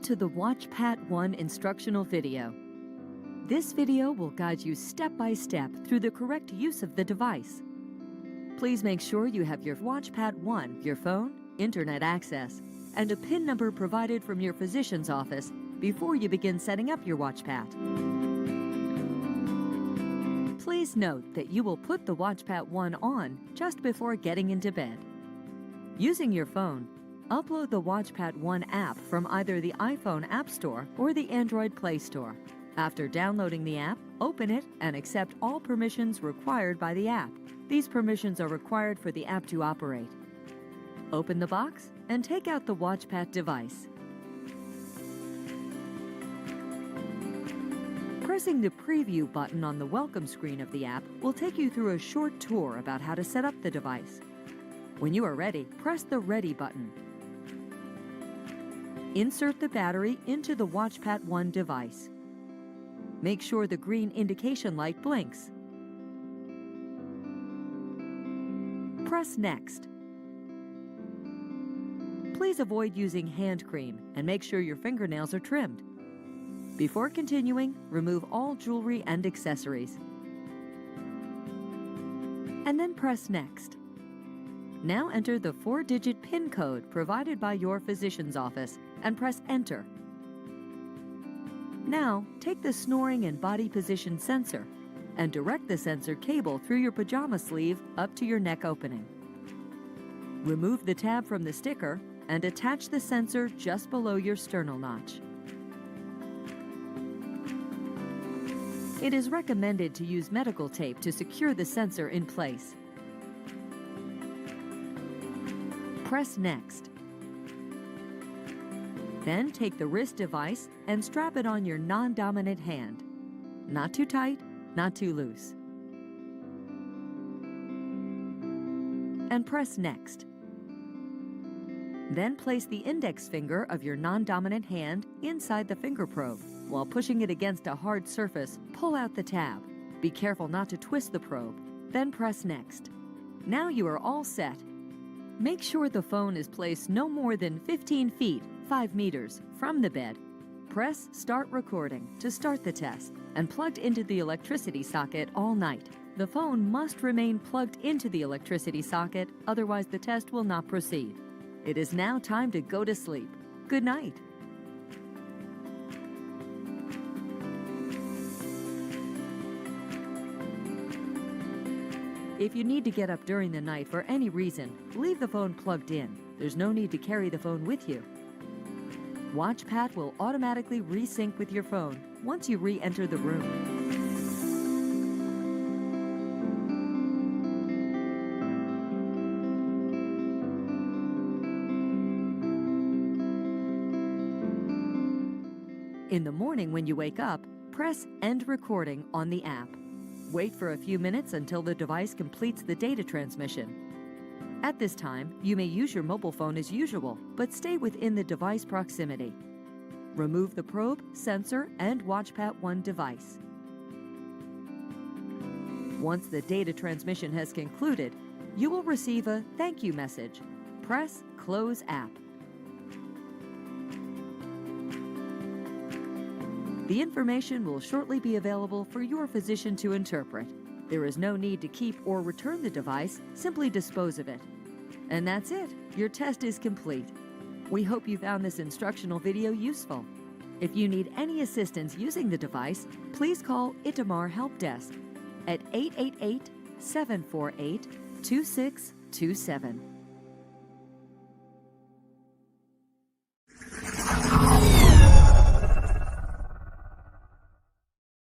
Welcome to the Watchpat 1 instructional video. This video will guide you step by step through the correct use of the device. Please make sure you have your Watchpat 1, your phone, internet access, and a PIN number provided from your physician's office before you begin setting up your Watchpat. Please note that you will put the Watchpat 1 on just before getting into bed. Using your phone, upload the Watchpat 1 app from either the iPhone App Store or the Android Play Store. After downloading the app, open it and accept all permissions required by the app. These permissions are required for the app to operate. Open the box and take out the Watchpat device. Pressing the Preview button on the welcome screen of the app will take you through a short tour about how to set up the device. When you are ready, press the Ready button. Insert the battery into the Watchpat 1 device. Make sure the green indication light blinks. Press Next. Please avoid using hand cream and make sure your fingernails are trimmed. Before continuing, remove all jewelry and accessories. And then press Next. Now enter the 4-digit PIN code provided by your physician's office and press Enter. Now, take the snoring and body position sensor and direct the sensor cable through your pajama sleeve up to your neck opening. Remove the tab from the sticker and attach the sensor just below your sternal notch. It is recommended to use medical tape to secure the sensor in place. Press Next. Then take the wrist device and strap it on your non-dominant hand. Not too tight, not too loose. And press Next. Then place the index finger of your non-dominant hand inside the finger probe. While pushing it against a hard surface, pull out the tab. Be careful not to twist the probe. Then press Next. Now you are all set. Make sure the phone is placed no more than 15 feet, 5 meters, from the bed. Press Start Recording to start the test and plugged into the electricity socket all night. The phone must remain plugged into the electricity socket, otherwise the test will not proceed. It is now time to go to sleep. Good night. If you need to get up during the night for any reason, leave the phone plugged in. There's no need to carry the phone with you. Watchpat will automatically resync with your phone once you re-enter the room. In the morning when you wake up, press End Recording on the app. Wait for a few minutes until the device completes the data transmission. At this time, you may use your mobile phone as usual, but stay within the device proximity. Remove the probe, sensor, and Watchpat 1 device. Once the data transmission has concluded, you will receive a thank you message. Press Close App. The information will shortly be available for your physician to interpret. There is no need to keep or return the device, simply dispose of it. And that's it. Your test is complete. We hope you found this instructional video useful. If you need any assistance using the device, please call Itamar Help Desk at 888-748-2627.